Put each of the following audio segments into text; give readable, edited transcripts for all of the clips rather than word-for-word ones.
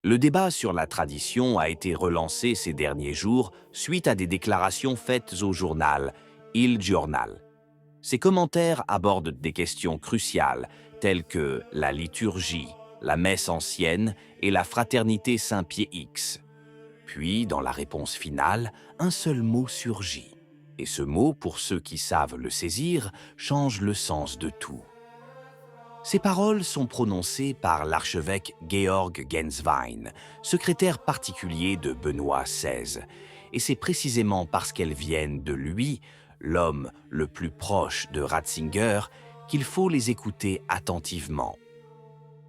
Le débat sur la tradition a été relancé ces derniers jours suite à des déclarations faites au journal Il Giornal. Ces commentaires abordent des questions cruciales telles que la liturgie, la messe ancienne et la fraternité Saint-Pied-X. Puis, dans la réponse finale, un seul mot surgit. Et ce mot, pour ceux qui savent le saisir, change le sens de tout. Ces paroles sont prononcées par l'archevêque Georg Genswein, secrétaire particulier de Benoît XVI, et c'est précisément parce qu'elles viennent de lui, l'homme le plus proche de Ratzinger, qu'il faut les écouter attentivement.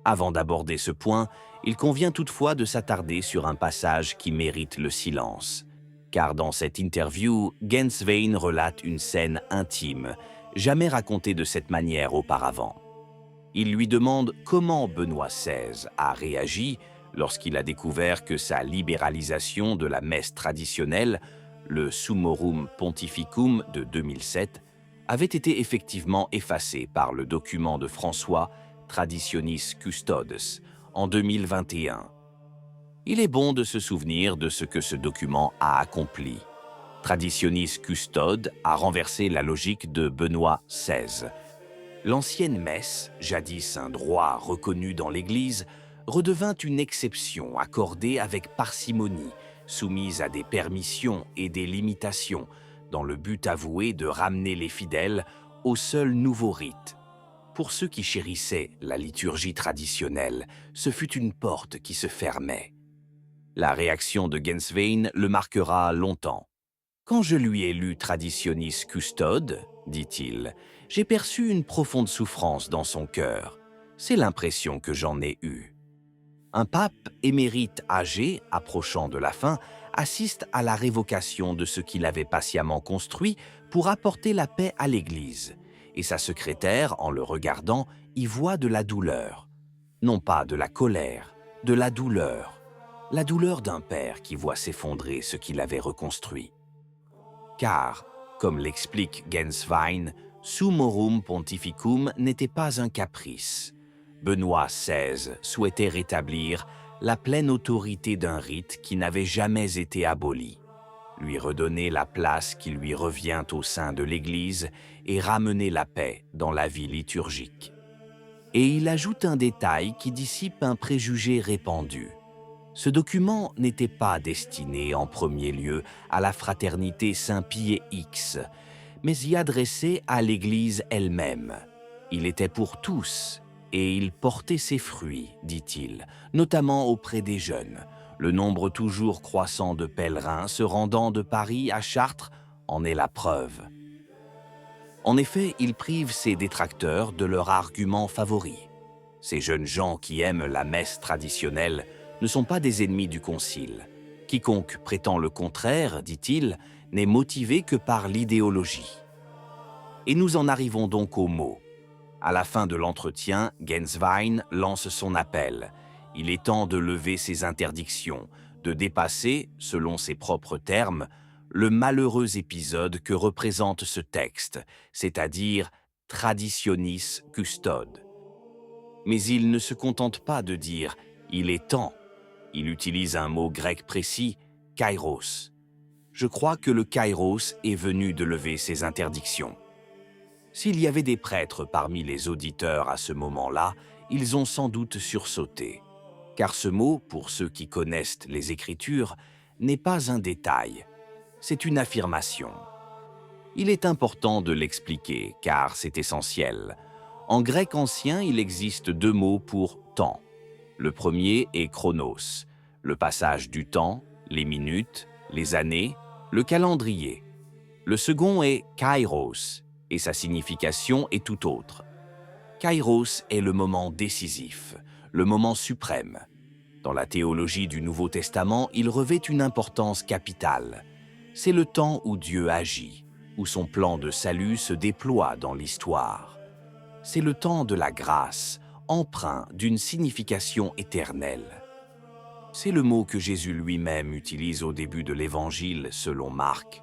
Avant d'aborder ce point, il convient toutefois de s'attarder sur un passage qui mérite le silence. Car dans cette interview, Genswein relate une scène intime, jamais racontée de cette manière auparavant. Il lui demande comment Benoît XVI a réagi lorsqu'il a découvert que sa libéralisation de la messe traditionnelle, le Summorum Pontificum de 2007, avait été effectivement effacée par le document de François Traditionis Custodes en 2021. Il est bon de se souvenir de ce que ce document a accompli. Traditionis Custode a renversé la logique de Benoît XVI. L'ancienne messe, jadis un droit reconnu dans l'Église, redevint une exception accordée avec parcimonie, soumise à des permissions et des limitations, dans le but avoué de ramener les fidèles au seul nouveau rite. Pour ceux qui chérissaient la liturgie traditionnelle, ce fut une porte qui se fermait. La réaction de Genswein le marquera longtemps. Quand je lui ai lu Traditionis Custode, dit-il, j'ai perçu une profonde souffrance dans son cœur. C'est l'impression que j'en ai eue. Un pape émérite âgé, approchant de la fin, assiste à la révocation de ce qu'il avait patiemment construit pour apporter la paix à l'Église. Et sa secrétaire, en le regardant, y voit de la douleur. Non pas de la colère, de la douleur. La douleur d'un père qui voit s'effondrer ce qu'il avait reconstruit. Car, comme l'explique Genswein, Summorum Pontificum n'était pas un caprice. Benoît XVI souhaitait rétablir la pleine autorité d'un rite qui n'avait jamais été aboli, lui redonner la place qui lui revient au sein de l'Église et ramener la paix dans la vie liturgique. Et il ajoute un détail qui dissipe un préjugé répandu. Ce document n'était pas destiné en premier lieu à la fraternité Saint-Pied-X, mais y adressé à l'Église elle-même. Il était pour tous, et il portait ses fruits, dit-il, notamment auprès des jeunes, le nombre toujours croissant de pèlerins se rendant de Paris à Chartres en est la preuve. En effet, il prive ses détracteurs de leur argument favori. Ces jeunes gens qui aiment la messe traditionnelle ne sont pas des ennemis du Concile. Quiconque prétend le contraire, dit-il, n'est motivé que par l'idéologie. Et nous en arrivons donc aux mots. À la fin de l'entretien, Genswein lance son appel. Il est temps de lever ses interdictions, de dépasser, selon ses propres termes, le malheureux épisode que représente ce texte, c'est-à-dire Traditionis Custode. Mais il ne se contente pas de dire « il est temps ». Il utilise un mot grec précis, « kairos ». Je crois que le kairos est venu de lever ces interdictions. S'il y avait des prêtres parmi les auditeurs à ce moment-là, ils ont sans doute sursauté. Car ce mot, pour ceux qui connaissent les Écritures, n'est pas un détail, c'est une affirmation. Il est important de l'expliquer, car c'est essentiel. En grec ancien, il existe deux mots pour « temps ». Le premier est « chronos », le passage du temps, les minutes, les années, le calendrier. Le second est « kairos », et sa signification est tout autre. Kairos est le moment décisif, le moment suprême. Dans la théologie du Nouveau Testament, il revêt une importance capitale. C'est le temps où Dieu agit, où son plan de salut se déploie dans l'histoire. C'est le temps de la grâce, empreint d'une signification éternelle. C'est le mot que Jésus lui-même utilise au début de l'Évangile selon Marc.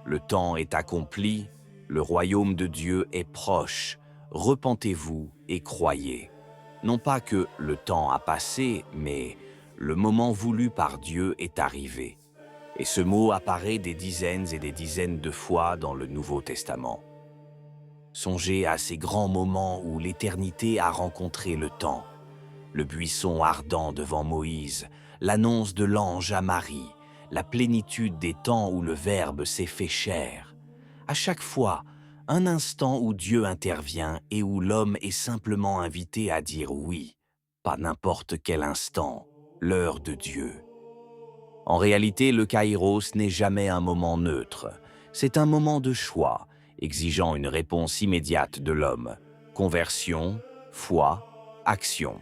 Le temps est accompli, le royaume de Dieu est proche, repentez-vous et croyez. Non pas que le temps a passé, mais le moment voulu par Dieu est arrivé. Et ce mot apparaît des dizaines et des dizaines de fois dans le Nouveau Testament. Songez à ces grands moments où l'éternité a rencontré le temps. Le buisson ardent devant Moïse, l'annonce de l'ange à Marie, la plénitude des temps où le Verbe s'est fait chair. À chaque fois, un instant où Dieu intervient et où l'homme est simplement invité à dire oui, pas n'importe quel instant, l'heure de Dieu. En réalité, le Kairos n'est jamais un moment neutre. C'est un moment de choix, exigeant une réponse immédiate de l'homme. Conversion, foi, action.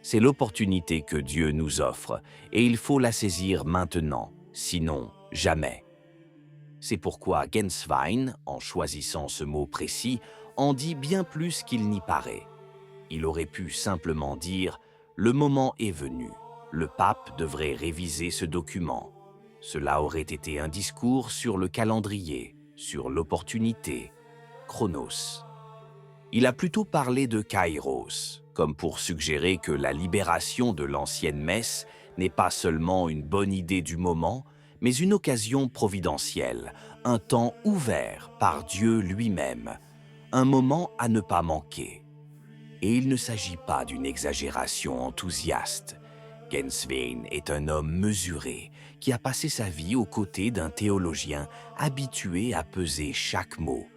C'est l'opportunité que Dieu nous offre, et il faut la saisir maintenant, sinon jamais. C'est pourquoi Genswein, en choisissant ce mot précis, en dit bien plus qu'il n'y paraît. Il aurait pu simplement dire « Le moment est venu ». Le pape devrait réviser ce document. Cela aurait été un discours sur le calendrier, sur l'opportunité, chronos. Il a plutôt parlé de kairos, comme pour suggérer que la libération de l'ancienne messe n'est pas seulement une bonne idée du moment, mais une occasion providentielle, un temps ouvert par Dieu lui-même, un moment à ne pas manquer. Et il ne s'agit pas d'une exagération enthousiaste. Genswein est un homme mesuré qui a passé sa vie aux côtés d'un théologien habitué à peser chaque mot.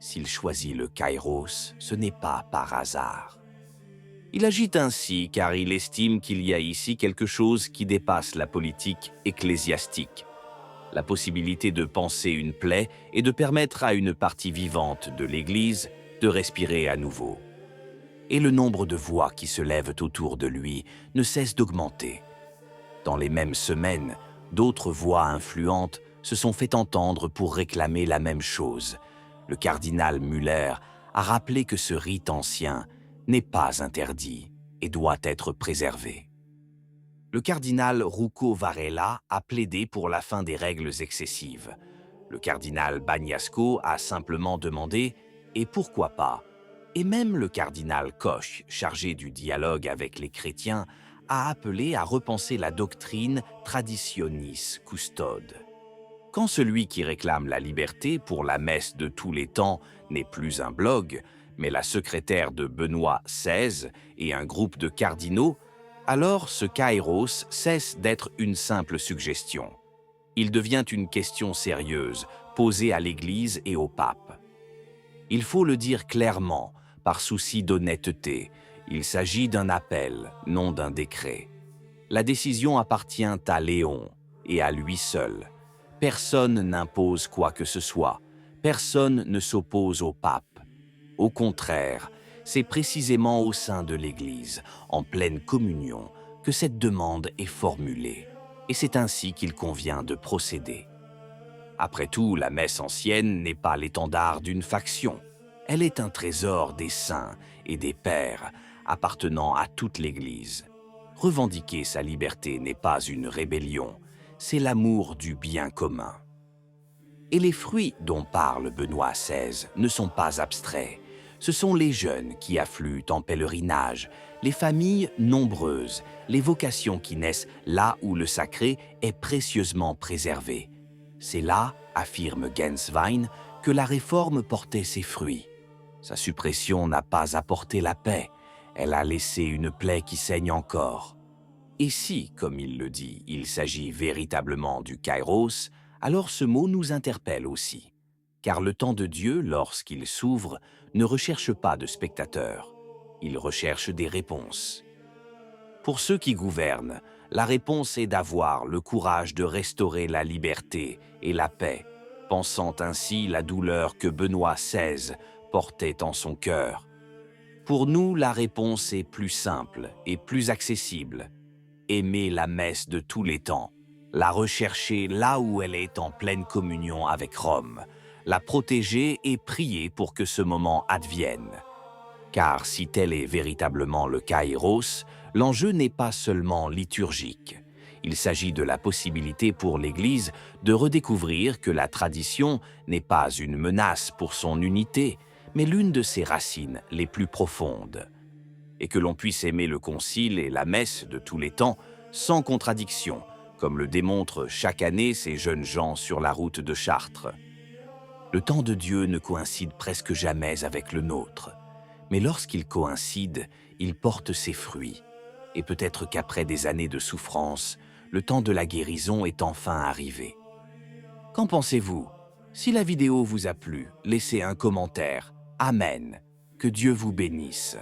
S'il choisit le kairos, ce n'est pas par hasard. Il agit ainsi car il estime qu'il y a ici quelque chose qui dépasse la politique ecclésiastique. La possibilité de panser une plaie et de permettre à une partie vivante de l'Église de respirer à nouveau. Et le nombre de voix qui se lèvent autour de lui ne cesse d'augmenter. Dans les mêmes semaines, d'autres voix influentes se sont fait entendre pour réclamer la même chose. Le cardinal Müller a rappelé que ce rite ancien n'est pas interdit et doit être préservé. Le cardinal Roucco Varela a plaidé pour la fin des règles excessives. Le cardinal Bagnasco a simplement demandé « et pourquoi pas ?» Et même le cardinal Koch, chargé du dialogue avec les chrétiens, a appelé à repenser la doctrine Traditionis Custode. Quand celui qui réclame la liberté pour la messe de tous les temps n'est plus un blog, mais la secrétaire de Benoît XVI et un groupe de cardinaux, alors ce kairos cesse d'être une simple suggestion. Il devient une question sérieuse, posée à l'Église et au pape. Il faut le dire clairement, par souci d'honnêteté, il s'agit d'un appel, non d'un décret. La décision appartient à Léon et à lui seul. Personne n'impose quoi que ce soit, personne ne s'oppose au pape. Au contraire, c'est précisément au sein de l'Église, en pleine communion, que cette demande est formulée, et c'est ainsi qu'il convient de procéder. Après tout, la messe ancienne n'est pas l'étendard d'une faction. Elle est un trésor des saints et des pères, appartenant à toute l'Église. Revendiquer sa liberté n'est pas une rébellion, c'est l'amour du bien commun. Et les fruits dont parle Benoît XVI ne sont pas abstraits. Ce sont les jeunes qui affluent en pèlerinage, les familles nombreuses, les vocations qui naissent là où le sacré est précieusement préservé. C'est là, affirme Genswein, que la réforme portait ses fruits. Sa suppression n'a pas apporté la paix, elle a laissé une plaie qui saigne encore. Et si, comme il le dit, il s'agit véritablement du kairos, alors ce mot nous interpelle aussi. Car le temps de Dieu, lorsqu'il s'ouvre, ne recherche pas de spectateurs, il recherche des réponses. Pour ceux qui gouvernent, la réponse est d'avoir le courage de restaurer la liberté et la paix, pensant ainsi la douleur que Benoît XVI portait en son cœur. Pour nous, la réponse est plus simple et plus accessible. Aimer la messe de tous les temps, la rechercher là où elle est en pleine communion avec Rome, la protéger et prier pour que ce moment advienne. Car si tel est véritablement le kairos, l'enjeu n'est pas seulement liturgique. Il s'agit de la possibilité pour l'Église de redécouvrir que la tradition n'est pas une menace pour son unité, mais l'une de ses racines les plus profondes. Et que l'on puisse aimer le concile et la messe de tous les temps sans contradiction, comme le démontrent chaque année ces jeunes gens sur la route de Chartres. Le temps de Dieu ne coïncide presque jamais avec le nôtre, mais lorsqu'il coïncide, il porte ses fruits. Et peut-être qu'après des années de souffrance, le temps de la guérison est enfin arrivé. Qu'en pensez-vous? Si la vidéo vous a plu, laissez un commentaire. Amen. Que Dieu vous bénisse.